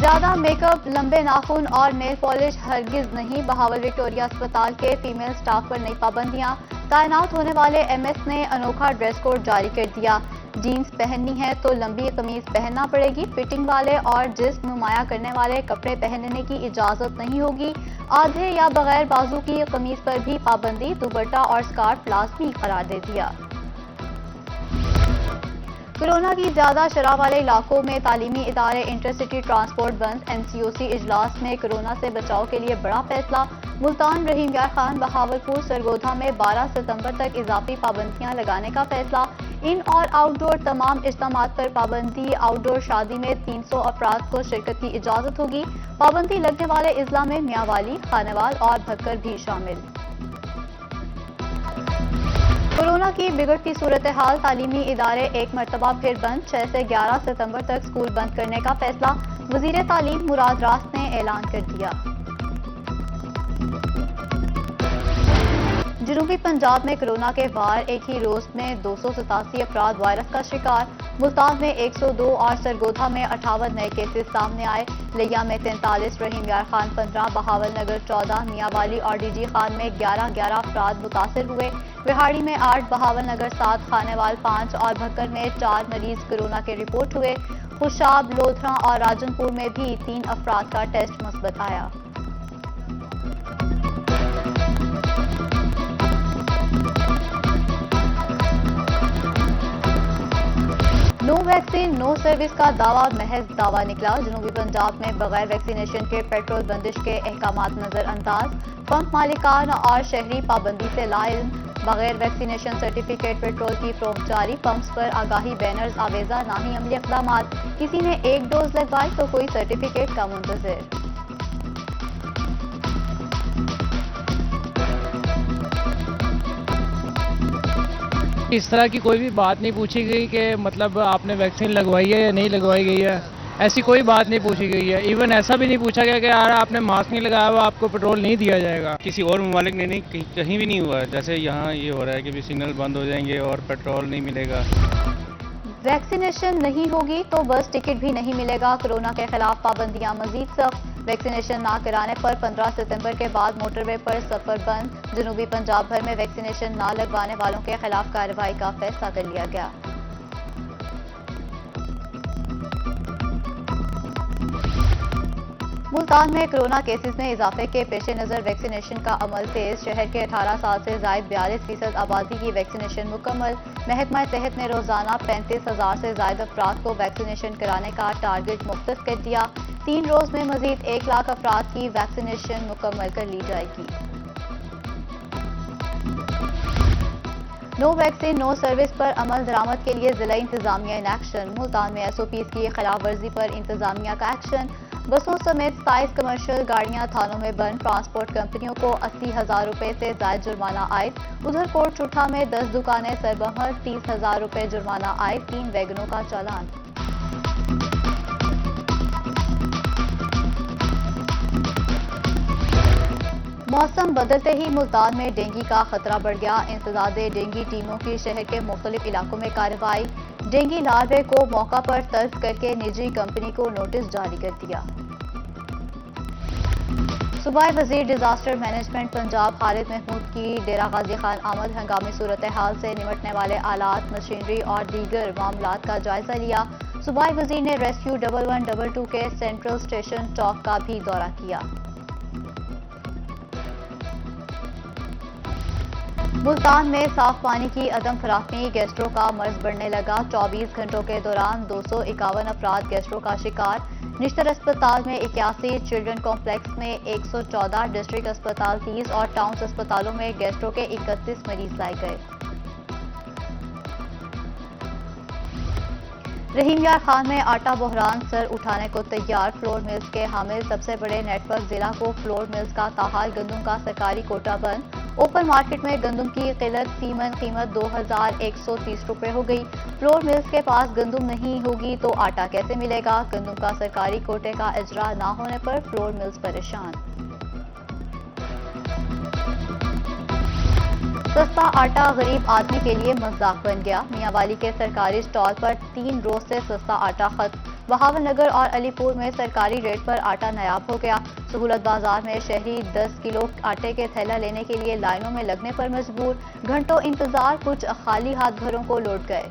زیادہ make up, لمبے ناخن اور نیل پالش ہرگز نہیں، بہاول وکٹوریہ اسپتال کے فیمیل سٹاف پر نئی پابندیاں، تعینات ہونے والے ایم ایس نے انوکھا ڈریس کوڈ جاری کر دیا، جینز پہننی ہے تو لمبی قمیض پہننا پڑے گی، فٹنگ والے اور جسم نمایاں کرنے والے کپڑے پہننے کی اجازت نہیں ہوگی، آدھے یا بغیر بازو کی قمیض پر بھی پابندی، دوپٹہ اور اسکارف لازمی قرار دے دیا۔ کورونا کی زیادہ شرح والے علاقوں میں تعلیمی ادارے انٹر سٹی ٹرانسپورٹ بند، این سی او سی اجلاس میں کورونا سے بچاؤ کے لیے بڑا فیصلہ، ملتان، رحیم یار خان، بہاولپور، سرگودھا میں 12 ستمبر تک اضافی پابندیاں لگانے کا فیصلہ، ان اور آؤٹ ڈور تمام اجتماعات پر پابندی، آؤٹ ڈور شادی میں 300 افراد کو شرکت کی اجازت ہوگی، پابندی لگنے والے اضلاع میں میاں والی، خانیوال اور بھکر بھی شامل۔ کورونا کی بگڑتی صورتحال، تعلیمی ادارے ایک مرتبہ پھر بند، 6 سے 11 ستمبر تک سکول بند کرنے کا فیصلہ، وزیر تعلیم مراد راست نے اعلان کر دیا۔ جنوبی پنجاب میں کورونا کے وار، ایک ہی روز میں 287 افراد وائرس کا شکار، ملتان میں 102 اور سرگودھا میں 58 نئے کیسز سامنے آئے، لیا میں 43، رحیم یار خان 15، بہاول نگر 14، میاں والی اور ڈی جی خان میں 11 افراد متاثر ہوئے، وہاڑی میں 8، بہاول نگر 7، خانیوال 5 اور بھکر میں 4 مریض کورونا کے رپورٹ ہوئے، خوشاب، لودھراں اور راجن پور میں بھی 3 افراد کا ٹیسٹ مثبت آیا۔ نو ویکسین نو سروس کا دعویٰ محض دعویٰ نکلا، جنوبی پنجاب میں بغیر ویکسینیشن کے پیٹرول بندش کے احکامات نظر انداز، پمپ مالکان اور شہری پابندی سے لاعلم، بغیر ویکسینیشن سرٹیفکیٹ پیٹرول کی فروخت جاری، پمپس پر آگاہی بینرز آویزہ، نہ ہی عملی اقدامات، کسی نے 1 ڈوز لگوائی تو کوئی سرٹیفکیٹ کا منتظر۔ اس طرح کی کوئی بھی بات نہیں پوچھی گئی کہ مطلب آپ نے ویکسین لگوائی ہے یا نہیں لگوائی گئی ہے، ایسی کوئی بات نہیں پوچھی گئی ہے، ایون ایسا بھی نہیں پوچھا گیا کہ یار آپ نے ماسک نہیں لگایا ہوا آپ کو پیٹرول نہیں دیا جائے گا۔ کسی اور ممالک نے نہیں، کہیں بھی نہیں ہوا ہے، جیسے یہاں یہ ہو رہا ہے کہ بھی سگنل بند ہو جائیں گے اور پیٹرول نہیں ملے گا۔ ویکسینیشن نہیں ہوگی تو بس ٹکٹ بھی نہیں ملے گا، کورونا کے خلاف پابندیاں مزید سخت، ویکسینیشن نہ کرانے پر 15 ستمبر کے بعد موٹر وے پر سفر بند، جنوبی پنجاب بھر میں ویکسینیشن نہ لگوانے والوں کے خلاف کارروائی کا فیصلہ کر لیا گیا۔ ملتان میں کورونا کیسز میں اضافے کے پیش نظر ویکسینیشن کا عمل تیز، شہر کے 18 سال سے زائد 42% آبادی کی ویکسینیشن مکمل، محکمہ صحت نے روزانہ 35,000 سے زائد افراد کو ویکسینیشن کرانے کا ٹارگٹ مختص کر دیا، 3 روز میں مزید 1 لاکھ افراد کی ویکسینیشن مکمل کر لی جائے گی۔ نو ویکسین نو سروس پر عمل درآمد کے لیے ضلعی انتظامیہ ان ایکشن، ملتان میں ایس او پیز کی خلاف ورزی پر انتظامیہ کا ایکشن، بسوں سمیت 27 کمرشل گاڑیاں تھانوں میں بند، ٹرانسپورٹ کمپنیوں کو 80,000 روپے سے زائد جرمانہ عائد، ادھر کوٹ چٹھا میں 10 دکانیں سربمہر، 30,000 روپے جرمانہ عائد، 3 ویگنوں کا چالان۔ موسم بدلتے ہی ملتان میں ڈینگی کا خطرہ بڑھ گیا، انسداد ڈینگی ٹیموں کی شہر کے مختلف علاقوں میں کارروائی، ڈینگی لاروے کو موقع پر طرد کر کے نجی کمپنی کو نوٹس جاری کر دیا۔ صوبائی وزیر ڈیزاسٹر مینجمنٹ پنجاب خالد محمود کی ڈیرہ غازی خان آمد، ہنگامی صورتحال سے نمٹنے والے آلات، مشینری اور دیگر معاملات کا جائزہ لیا، صوبائی وزیر نے ریسکیو 1122 کے سینٹرل اسٹیشن چوک کا بھی دورہ کیا۔ ملتان میں صاف پانی کی عدم فراہمی، گیسٹرو کا مرض بڑھنے لگا، 24 گھنٹوں کے دوران 251 افراد گیسٹرو کا شکار، نشتر اسپتال میں 81، چلڈرن کمپلیکس میں 114، ڈسٹرکٹ اسپتال 30 اور ٹاؤنز اسپتالوں میں گیسٹرو کے 31 مریض لائے گئے۔ رحیم یار خان میں آٹا بحران سر اٹھانے کو تیار، فلور ملز کے حامل سب سے بڑے نیٹ ورک ضلع کو فلور ملز کا تاحال گندم کا سرکاری کوٹا بند، اوپن مارکیٹ میں گندم کی قلت، فی من قیمت 2,130 روپے ہو گئی، فلور ملز کے پاس گندم نہیں ہوگی تو آٹا کیسے ملے گا، گندم کا سرکاری کوٹے کا اجرا نہ ہونے پر فلور ملز پریشان۔ سستا آٹا غریب آدمی کے لیے مذاق بن گیا۔ میاں والی کے سرکاری اسٹال پر 3 روز سے سستا آٹا ختم۔ بہاول نگر اور علی پور میں سرکاری ریٹ پر آٹا نایاب ہو گیا۔ سہولت بازار میں شہری 10 کلو آٹے کے تھیلا لینے کے لیے لائنوں میں لگنے پر مجبور۔ گھنٹوں انتظار، کچھ خالی ہاتھ گھروں کو لوٹ گئے۔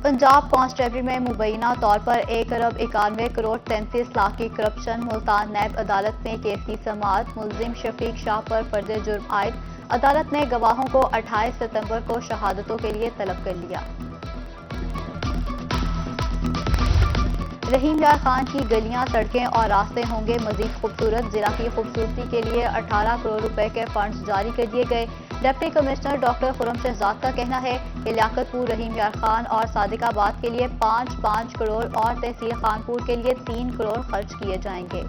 پنجاب کانسٹیبلری میں مبینہ طور پر 1,91,33,00,000 کی کرپشن۔ ملتان نیب عدالت میں کیس کی سماعت۔ ملزم شفیق شاہ پر فرد جرم عائد۔ عدالت نے گواہوں کو 28 ستمبر کو شہادتوں کے لیے طلب کر لیا۔ رحیم یار خان کی گلیاں، سڑکیں اور راستے ہوں گے مزید خوبصورت۔ ضلع کی خوبصورتی کے لیے 18 کروڑ روپے کے فنڈز جاری کر دیے گئے۔ ڈپٹی کمشنر ڈاکٹر خرم شہزاد کا کہنا ہے کہ لیاقت پور، رحیم یار خان اور صادق آباد کے لیے 5 کروڑ اور تحصیل خانپور کے لیے 3 کروڑ خرچ کیے جائیں گے۔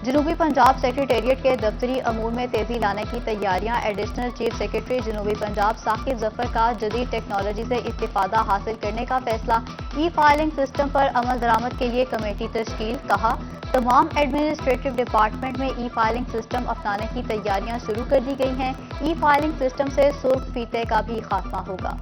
جنوبی پنجاب سیکریٹریٹ کے دفتری امور میں تیزی لانے کی تیاریاں۔ ایڈیشنل چیف سیکریٹری جنوبی پنجاب ثاقب ظفر کا جدید ٹیکنالوجی سے استفادہ حاصل کرنے کا فیصلہ۔ ای فائلنگ سسٹم پر عمل درآمد کے لیے کمیٹی تشکیل۔ کہا، تمام ایڈمنسٹریٹو ڈپارٹمنٹ میں ای فائلنگ سسٹم اپنانے کی تیاریاں شروع کر دی گئی ہیں۔ ای فائلنگ سسٹم سے سرخ فیتے کا بھی خاتمہ ہوگا۔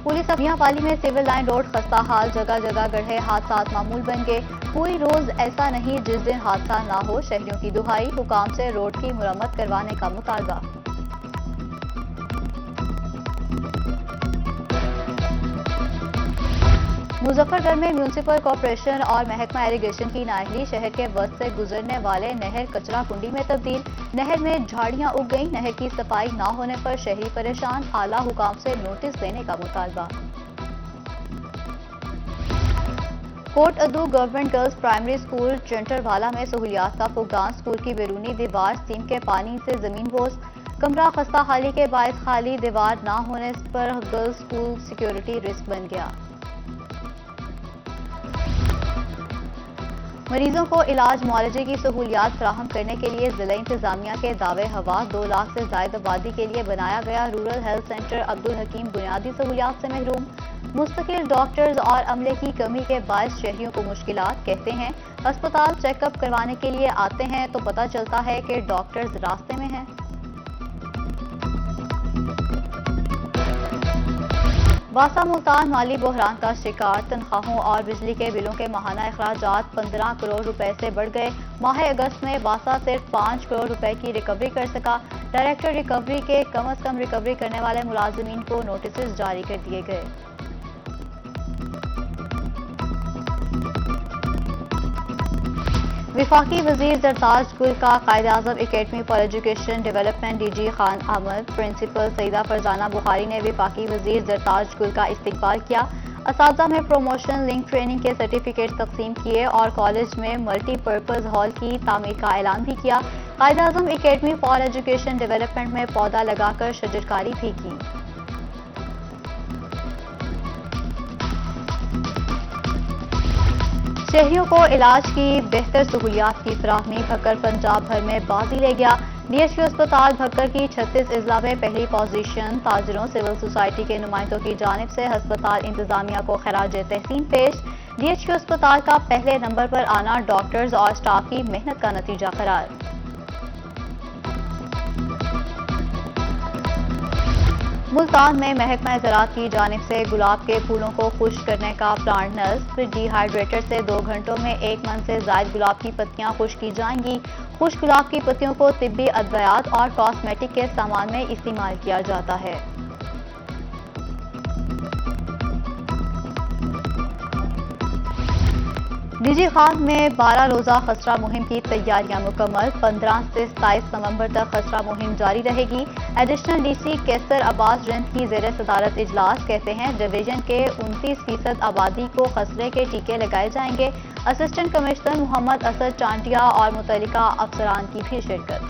پولیس میاں والی میں سول لائن روڈ خستہ حال، جگہ جگہ گڑھے، حادثات معمول بن گئے۔ کوئی روز ایسا نہیں جس دن حادثہ نہ ہو۔ شہریوں کی دہائی، حکام سے روڈ کی مرمت کروانے کا مطالبہ۔ مظفر گڑھ میں میونسپل کارپوریشن اور محکمہ ایریگیشن کی نااہلی، شہر کے وسط سے گزرنے والے نہر کچرا کنڈی میں تبدیل۔ نہر میں جھاڑیاں اگ گئیں۔ نہر کی صفائی نہ ہونے پر شہری پریشان، اعلیٰ حکام سے نوٹس دینے کا مطالبہ۔ کوٹ ادو گورنمنٹ گرلز پرائمری اسکول چنٹروالا میں سہولیات کا فقدان۔ اسکول کی بیرونی دیوار سیم کے پانی سے زمین بوس۔ کمرہ خستہ حالی کے باعث خالی دیوار نہ ہونے پر گرلز اسکول سیکیورٹی رسک بن گیا۔ مریضوں کو علاج معالجے کی سہولیات فراہم کرنے کے لیے ضلع انتظامیہ کے دعوے ہوا۔ 2 لاکھ سے زائد آبادی کے لیے بنایا گیا رورل ہیلتھ سینٹر۔ عبدالحکیم بنیادی سہولیات سے محروم۔ مستقل ڈاکٹرز اور عملے کی کمی کے باعث شہریوں کو مشکلات۔ کہتے ہیں ہسپتال چیک اپ کروانے کے لیے آتے ہیں تو پتہ چلتا ہے کہ ڈاکٹرز راستے میں ہیں۔ واسا ملتان مالی بحران کا شکار۔ تنخواہوں اور بجلی کے بلوں کے ماہانہ اخراجات 15 کروڑ روپے سے بڑھ گئے۔ ماہ اگست میں واسا صرف 5 کروڑ روپے کی ریکوری کر سکا۔ ڈائریکٹر ریکوری کے کم از کم ریکوری کرنے والے ملازمین کو نوٹسز جاری کر دیے گئے۔ وفاقی وزیر زرتاج گل کا Quaid Azam academy for education development D G Khan Ahmad. Principal Syeda Farzana Bukhari نے وفاقی وزیر زرتاج گل کا استقبال کیا۔ اساتذہ میں پروموشن لنک ٹریننگ کے سرٹیفکیٹ تقسیم کیے اور کالج میں ملٹی پرپز ہال کی تعمیر کا اعلان بھی کیا۔ قائد Azam academy for education development میں پودا لگا کر شجرکاری بھی کی۔ شہریوں کو علاج کی بہتر سہولیات کی فراہمی۔ بھکر پنجاب بھر میں بازی لے گیا۔ ڈی ایچ کیو اسپتال بھکر کی 36 اضلاع میں پہلی پوزیشن۔ تاجروں، سول سوسائٹی کے نمائندوں کی جانب سے ہسپتال انتظامیہ کو خراج تحسین پیش۔ ڈی ایچ کیو اسپتال کا پہلے نمبر پر آنا ڈاکٹرز اور سٹاف کی محنت کا نتیجہ قرار۔ ملتان میں محکمہ زراعت کی جانب سے گلاب کے پھولوں کو خشک کرنے کا پلانٹ نصب۔ ڈی ہائیڈریٹر سے 2 گھنٹوں میں 1 من سے زائد گلاب کی پتیاں خشک کی جائیں گی۔ خشک گلاب کی پتیوں کو طبی ادویات اور کاسمیٹک کے سامان میں استعمال کیا جاتا ہے۔ ڈی جی خان میں 12 روزہ خسرہ مہم کی تیاریاں مکمل۔ 15 سے 27 نومبر تک خسرہ مہم جاری رہے گی۔ ایڈیشنل ڈی سی کیسر عباس رند کی زیر صدارت اجلاس۔ کہتے ہیں ڈویژن کے 29% آبادی کو خسرے کے ٹیکے لگائے جائیں گے۔ اسسٹنٹ کمشنر محمد اسد چانٹیا اور متعلقہ افسران کی بھی شرکت۔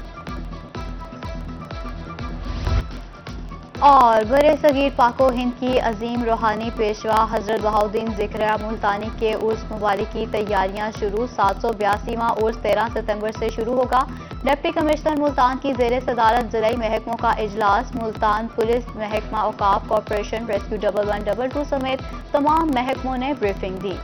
اور بر صغیر پاک و ہند کی عظیم روحانی پیشوا حضرت بہاؤالدین ذکریہ ملتانی کے عرس مبارک کی تیاریاں شروع 782واں عرس 13 ستمبر سے شروع ہوگا ڈپٹی کمشنر ملتان کی زیر صدارت ضلعی محکموں کا اجلاس ملتان پولیس محکمہ اوقاف کارپوریشن ریسکیو 1112 سمیت تمام محکموں نے بریفنگ دی